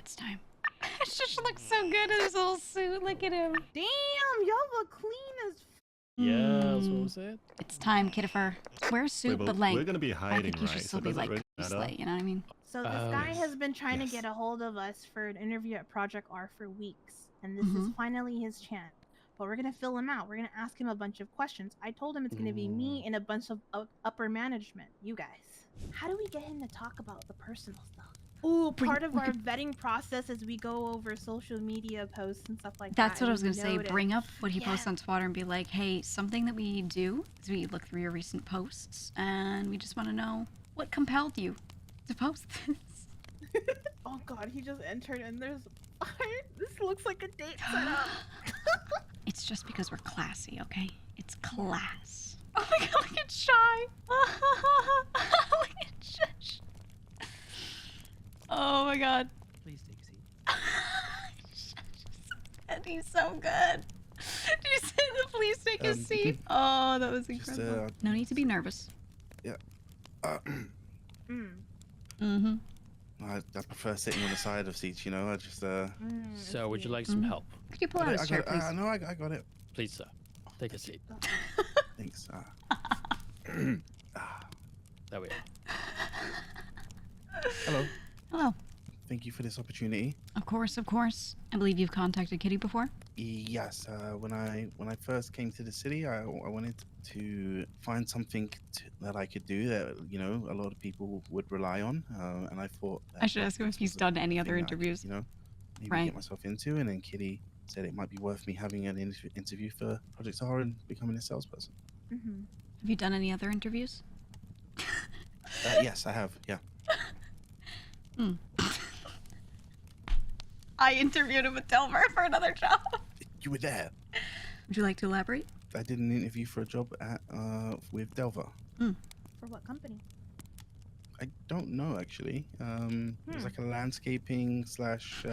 it's time. It just looks so good in his little suit. Look at him. Damn, y'all look clean as. Yeah, that's what was it. It's time, Kiddifer. Wear a suit, Wait, but like, we're gonna be I hiding, think you right? should still So be does it like really matter? slay, you know what I mean? So this Oh, guy yes. has been trying to Yes. get a hold of us for an interview at Project R for weeks, and this is finally his chance. But we're gonna fill him out. We're gonna ask him a bunch of questions. I told him it's gonna be me and a bunch of upper management, you guys. How do we get him to talk about the personal stuff? Ooh, part of our vetting process is we go over social media posts and stuff like that. That's what I was and gonna we say. notice- Bring up what he Yeah. posts on Twitter and be like, hey, something that we do is we look through your recent posts and we just want to know what compelled you to post this. Oh god, he just entered and there's this looks like a date setup. It's just because we're classy, okay? It's class. Oh my god, look at Shy. Look at Shush. Oh my god. Please take a seat. And he's so good. Did you say the please take a seat? Oh, that was incredible. No need to be nervous. Yeah. Mm-hmm. I prefer sitting on the side of seats, you know. I just So, would you like some help? Could you pull out his chair, please? no, I got it. Please, sir. Take a seat. Thanks. There we are. Hello. Hello. Thank you for this opportunity. Of course, of course. I believe you've contacted Kitty before? Yes. When I first came to the city, I wanted to find something that I could do that, you know, a lot of people would rely on, and I thought that I should ask him if this he's was a done any thing other that I interviews. could, you know, maybe Right. get myself into, and then Kitty said it might be worth me having an interview for Project R and becoming a salesperson. Have you done any other interviews? Yes, I have. Yeah. I interviewed him with Delver for another job. You were there. Would you like to elaborate? I did an interview for a job at with Delver. For what company? I don't know actually. It was like a landscaping slash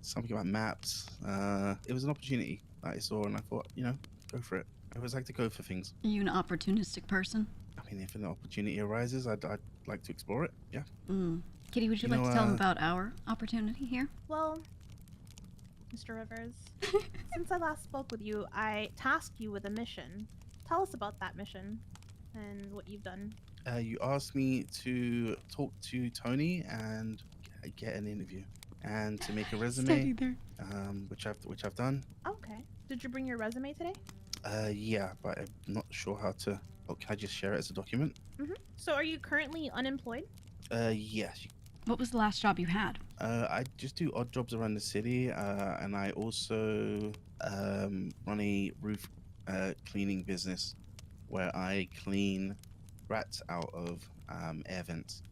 something about maps. It was an opportunity that I saw, and I thought, you know, go for it. I always like to go for things. Are you an opportunistic person? I mean, if an opportunity arises, I'd like to explore it. Yeah. Kitty, would you You like know, to tell him about our opportunity here? Well, Mr. Rivers, since I last spoke with you, I tasked you with a mission. Tell us about that mission and what you've done. You asked me to talk to Tony and get an interview, and to make a Steady resume, there. which I've done. Okay. Did you bring your resume today? Yeah, but I'm not sure how to. Oh, can I just share it as a document? So are you currently unemployed? Yes. What was the last job you had? I just do odd jobs around the city, and I also run a roof cleaning business where I clean rats out of air vents,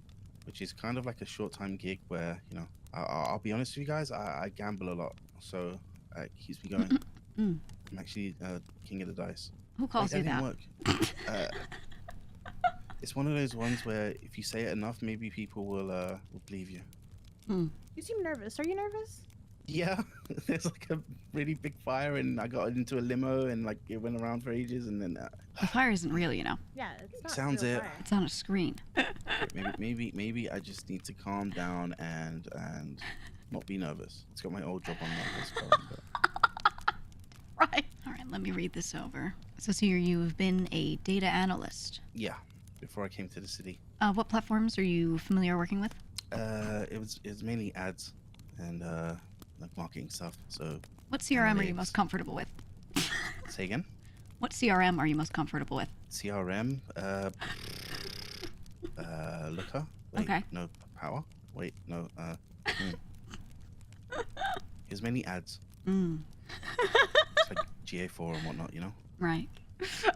which is kind of like a short-time gig where, you know, I'll be honest with you guys, I gamble a lot, so it keeps me going. I'm actually king of the dice. Who calls you that? Didn't work. It's one of those ones where if you say it enough, maybe people will believe you. You seem nervous. Are you nervous? Yeah, there's like a really big fire, and I got into a limo, and like it went around for ages, and then The fire isn't real, you know. Yeah, it's not Sounds real it. fire. It's on a screen. maybe I just need to calm down and not be nervous. It's got my old job on there as well. Right. All right, let me read this over. It says here you've been a data analyst. Yeah, before I came to the city, What platforms are you familiar working with? it was mainly ads and like marketing stuff. So What CRM are you Analytics. most comfortable with? say again. What CRM are you most comfortable with? CRM. Looker. Wait, Okay. No, Power. Wait, no. There's many ads. It's like GA4 and whatnot, you know. Right.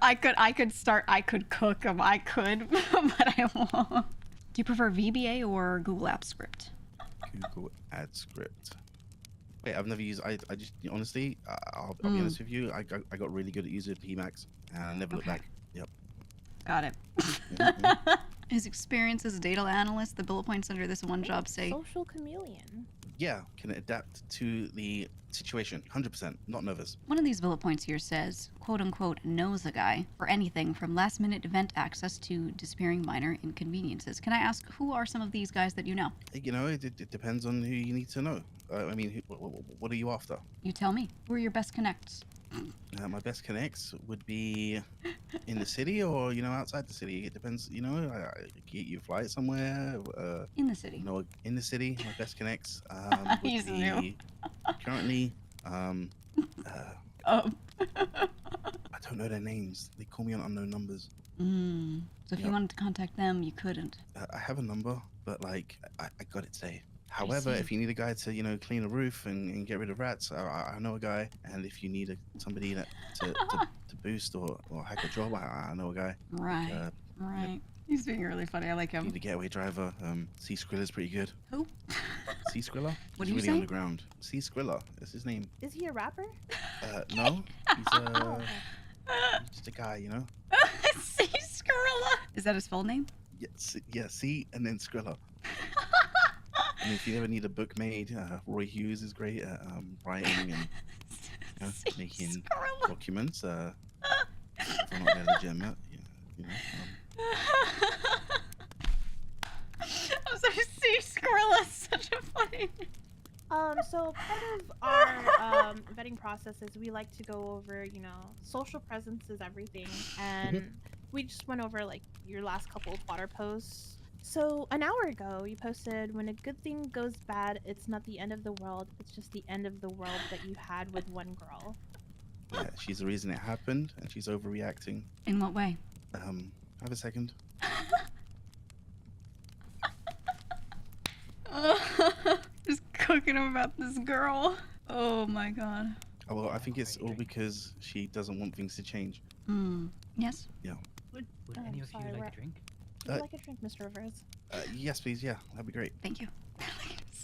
I could cook them. I could, but I won't. Do you prefer VBA or Google Apps Script? Google Ad Script. Wait, I've never used. I just honestly, I'll be honest with you. I got really good at using PMax, and I never looked Okay. back. Yep. Got it. His experience as a data analyst, the bullet points under this one job say, Social chameleon. Yeah, can adapt to the situation. 100%. Not nervous. one of these bullet points here says, quote unquote, knows a guy for anything from last minute event access to disappearing minor inconveniences. Can I ask, who are some of these guys that you know? You know, it depends on who you need to know. I mean, what are you after? You tell me. Who are your best connects? My best connects would be in the city or, you know, outside the city. It depends, you know, you fly somewhere. In the city. You know, in the city, my best connects He's would new. be currently, Oh. I don't know their names. They call me on unknown numbers. So if you Yep. wanted to contact them, you couldn't. I have a number, but like, I got it today. However, see. if you need a guy to, you know, clean a roof and get rid of rats, I know a guy. And if you need somebody that to boost or hack a job, I know a guy. Right. Uh, Right. He's being really funny. I like Need him. a getaway driver. Sea Skriller's pretty good. Who? Sea Skriller? What He's do you really say? underground. Sea Skriller. That's his name. Is he a rapper? No. He's Oh, okay. just a guy, you know? See, Skrilla. Is that his full name? Yeah, Sea and then Skriller. And if you ever need a book made, Roy Hughes is great at writing and know, See, making Skrilla. documents. If I'm not there legitimate, you know. I'm sorry, see, Skrilla is such a funny. So part of our vetting process is we like to go over, you know, social presence is everything, and we just went over like your last couple of plotter posts. So an hour ago, you posted, "When a good thing goes bad, it's not the end of the world. It's just the end of the world that you had with one girl." Yeah, she's the reason it happened, and she's overreacting. In what way? Have a second. Just cooking him about this girl. Oh my god. Oh, well, I think it's all because she doesn't want things to change. Yes? Would Oh, any of sorry, you like we're- a drink? Would you like a drink, Mr. Rivers? Yes, please. Yeah, that'd be great. Thank you.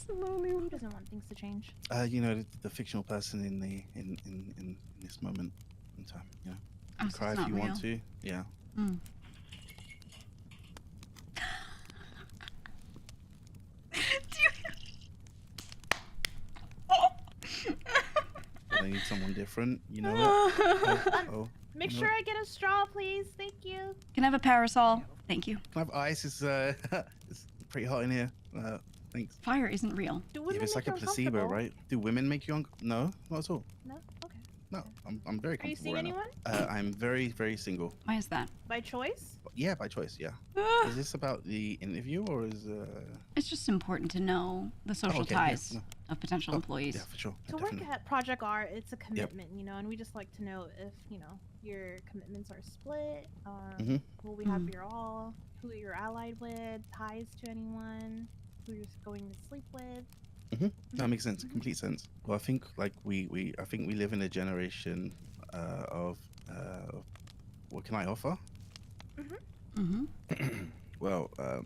Who doesn't want things to change? You know, the fictional person in this moment in time. You know, Oh, so cry it's if not you real. want to. Yeah. But I need someone different. You know it. Oh, Make you know sure what? I get a straw, please. Thank you. Can I have a parasol? Thank you. Can I have ice? It's it's pretty hot in here. Thanks. Fire isn't real. Do Yeah, women but it's make like a you placebo, uncomfortable? right? Do women make you No, not at all. No? Okay. No, I'm very Are you comfortable seeing right anyone? now. I'm very, very single. Why is that? By choice? Yeah, by choice, yeah. Is this about the interview or is It's just important to know the social okay, yeah, ties no. of potential employees. Yeah, for sure. To work definitely. at Project R, it's a commitment, you know, and we just like to know if, you know, your commitments are split, Mhm. will we have your all, who you're allied with, ties to anyone, who you're going to sleep with. That makes sense. Complete sense. Well, I think like I think we live in a generation of what can I offer? Well, I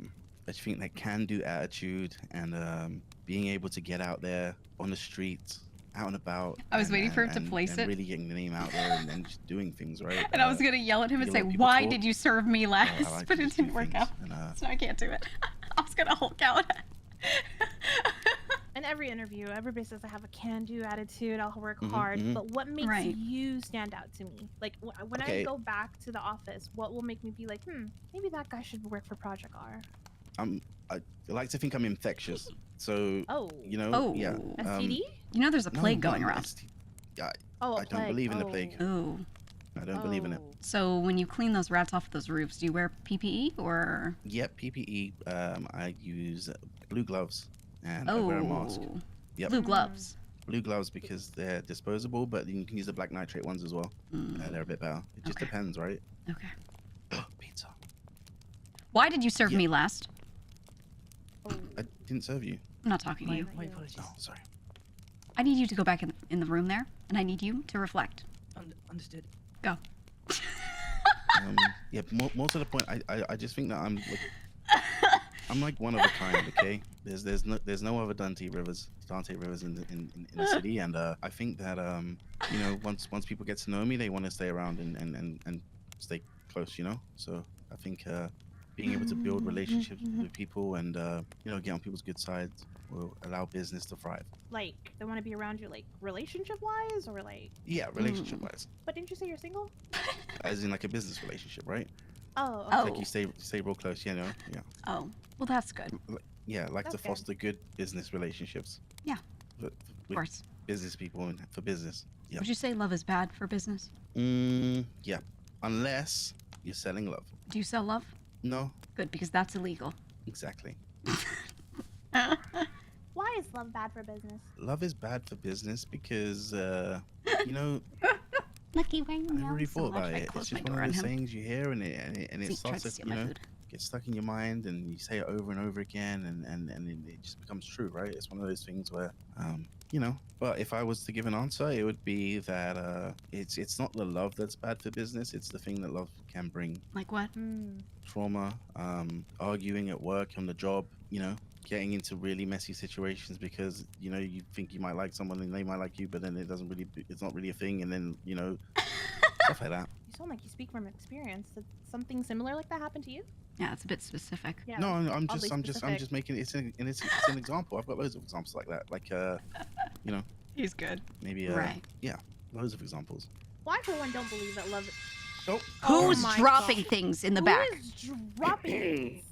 just think that can-do attitude and being able to get out there on the streets, out and about. I was and- waiting for him and- to and- place and it. really getting the name out there and just doing things right. And I was gonna yell at him and you say, know, people "Why talk. did you serve me last?" I like but to it just do didn't work things, out, and, so I can't do it. I was gonna Hulk out. In every interview, everybody says I have a can-do attitude, I'll work Mhm, hard, mhm. but what makes Right. you stand out to me? Like, when I Okay. go back to the office, what will make me be like, maybe that guy should work for Project R? I like to think I'm infectious. So, Oh. you know, Oh. yeah. STD? You know, there's a No, plague no, going no, around. Oh, a I don't believe in the plague. Ooh. I don't believe in it. Oh. So when you clean those rats off those roofs, do you wear PPE or? Yep, PPE. I use blue gloves and I wear a mask. Oh. Yep. Blue gloves. Blue gloves because they're disposable, but you can use the black nitrate ones as well. They're a bit better. It just Okay. depends, right? Okay. Pizza. Why did you serve Yeah. me last? Oh. I didn't serve you. I'm not talking to you. My apologies. Oh, sorry. I need you to go back in the room there, and I need you to reflect. Understood. Go. Yeah, most of the point, I just think that I'm like one of a kind. Okay, there's no other Dante Rivers in the city, and I think that you know once people get to know me, they want to stay around and stay close, you know. So I think being able to build relationships with people and get on people's good sides will allow business to thrive. Like, they want to be around you, like, relationship-wise, or like... Yeah, relationship wise, But didn't you say you're single? as in like a business relationship, right? Oh, Oh. Like you stay real close, you know. Yeah. Oh, well, that's good. Yeah, like That's to good. foster good business relationships. Yeah. With Of course. business people and for business. Yeah. Would you say love is bad for business? Yeah. Unless you're selling love. Do you sell love? No, Good, because that's illegal. exactly. Why is love bad for business? Love is bad for business because Lucky way. I never really thought about it. It's just one of those sayings you hear and it See, tried starts to to, steal my food. get stuck in your mind and you say it over and over again and it just becomes true, right? It's one of those things where, but if I was to give an answer, it would be that it's not the love that's bad for business. It's the thing that love can bring. Like what? Trauma, arguing at work, on the job, getting into really messy situations because you think you might like someone and they might like you, but then it's not really a thing, and then stuff like that. You sound like you speak from experience. Did something similar like that happen to you? Yeah, it's a bit specific. Yeah. No, like, I'm oddly just specific. making it's an example. I've got loads of examples like that. Like He's good. maybe Right. loads of examples. Well, I for one don't believe that love. Oh, Who's my dropping God. things in the back? Who is dropping things?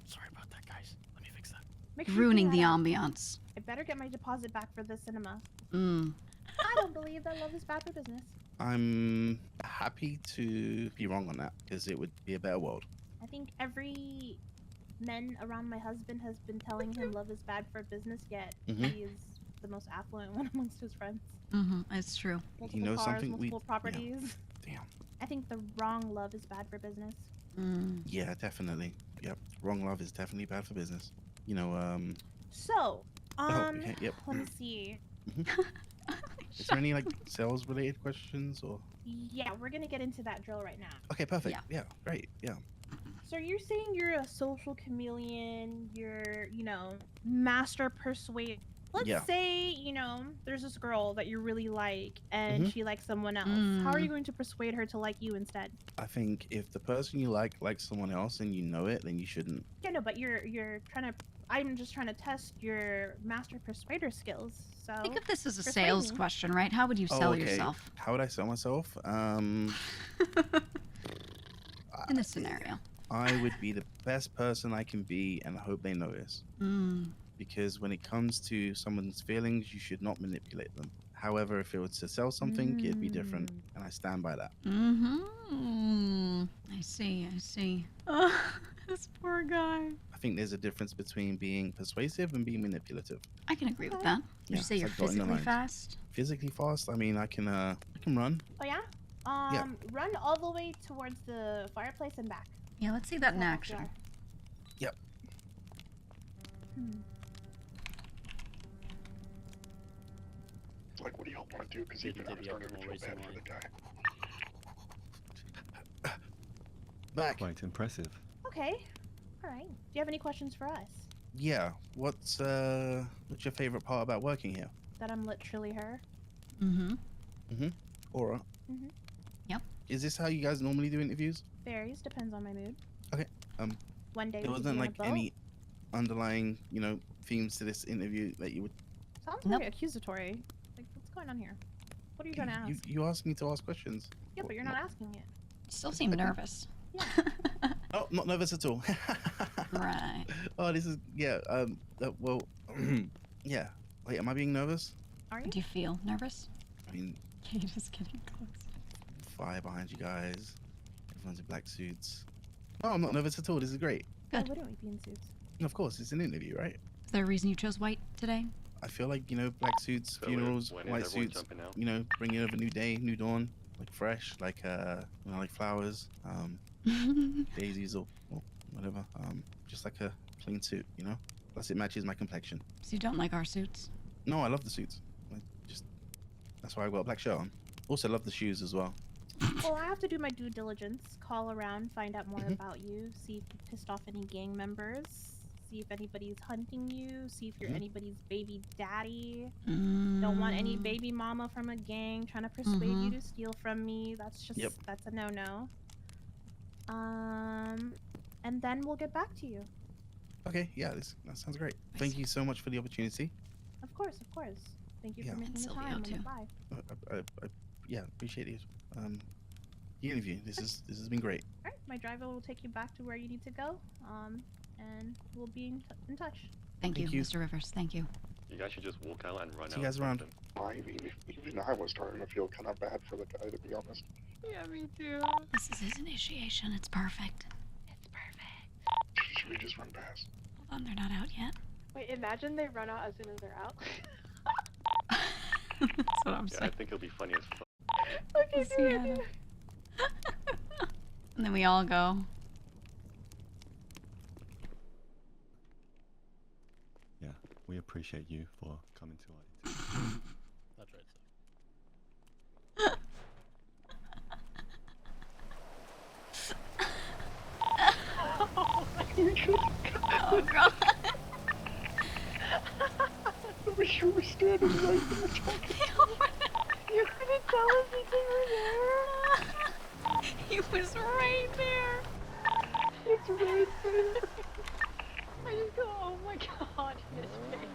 Sorry about that, guys. Let me fix that. Make sure you Ruining the clean that out. ambiance. I better get my deposit back for the cinema. Mm. I don't believe that love is bad for business. I'm happy to be wrong on that because it would be a better world. I think every man around my husband has been telling him love is bad for business, yet Mhm. he is the most affluent one amongst his friends. Mm-hmm. It's true. Multiple knows cars, something we- multiple properties. Damn. I think the wrong love is bad for business. Mm. Yeah, definitely. Yep. Wrong love is definitely bad for business. So, okay, yep. let me see. Is there any like sales related questions or? Yeah, we're gonna get into that drill right now. Okay, perfect. Yeah. Yeah, great. Yeah. So you're saying you're a social chameleon, you're, master persuade. Let's Yeah. say, there's this girl that you really like and Mhm. she likes someone else. How are you going to persuade her to like you instead? I think if the person you likes someone else and you know it, then you shouldn't. Yeah, no, but you're trying to I'm just trying to test your master persuader skills. So Think of this as a Persuade sales me. question, right? How would you Oh, sell okay. yourself How would I sell myself? in this scenario? I would be the best person I can be, and I hope they notice. Mm. Because when it comes to someone's feelings, you should not manipulate them. However, if it was to sell something, it'd be different, and I stand by that. Mm-hmm. I see. Oh, this poor guy. I think there's a difference between being persuasive and being manipulative. I can agree with that. Would Yeah, you say it's you're like dotting the physically lines. fast? Physically fast, I mean, I can run. Oh yeah? Yeah. Run all the way towards the fireplace and back. Yeah, let's see that in How fast action. you are. Yep. Like, what do y'all want to do? Because Did even you I do was the starting to alcohol feel bad for recently? the guy. Back. Quite impressive. Okay. Alright. Do you have any questions for us? Yeah. What's your favorite part about working here? That I'm literally her? Mm-hmm. Aura. Mhm. Yep. Is this how you guys normally do interviews? Varies, depends on my mood. Okay, One day There we could wasn't be on a like boat. any underlying, themes to this interview that you would. Sounds Nope. very accusatory. Like, what's going on here? What are you trying to ask? You asked me to ask questions. Yeah, but you're not asking it. You still seem nervous. Yeah. Oh, not nervous at all. Right. Oh, this is well, yeah. Wait, am I being nervous? Are you? Do you feel nervous? I mean, Okay, just getting close. fire behind you guys. Everyone's in black suits. No, I'm not nervous at all. This is great. Why Good. wouldn't we be in suits? And of course, it's an interview, right? Is there a reason you chose white today? I feel like black suits, funerals, white suits. Bringing over new day, new dawn, like fresh, like like flowers, daisies or whatever. Just like a clean suit, Plus, it matches my complexion. So you don't like our suits? No, I love the suits. That's why I got a black shirt on. Also, love the shoes as well. Well, I have to do my due diligence, call around, find out more Mhm. about you, see if you pissed off any gang members, see if anybody's hunting you, see if you're Mhm. anybody's baby daddy. Don't want any Mm. baby mama from a gang trying to persuade you Mhm. to steal from me. That's just Yep. that's a no-no. and then we'll get back to you. Okay, yeah, that sounds great. Thank you so much for the opportunity. Of course, of course. Thank you Yeah. for making And the Silvio, time on too. the fly. Yeah, appreciate it. The interview. This has been great. All right, my driver will take you back to where you need to go. And we'll be in touch. Thank you, Thank you. Mr. Rivers. Thank you. You guys should just walk out and run out. See you guys around. I mean, even I was starting to feel kind of bad for the guy, to be honest. Yeah, me too. This is his initiation. It's perfect. It's perfect. Should we just run past? Hold on, they're not out yet. Wait, imagine they run out as soon as they're out. That's what I'm Yeah, I saying. think it'll be funny as fuck. Okay, See do it, ya. do it. And then we all go. Yeah, we appreciate you for coming to our interview. That's right, sir. Oh god. We were standing right there talking. You couldn't tell us you were there. He was right there. It's right there. I just go, oh my god, his face.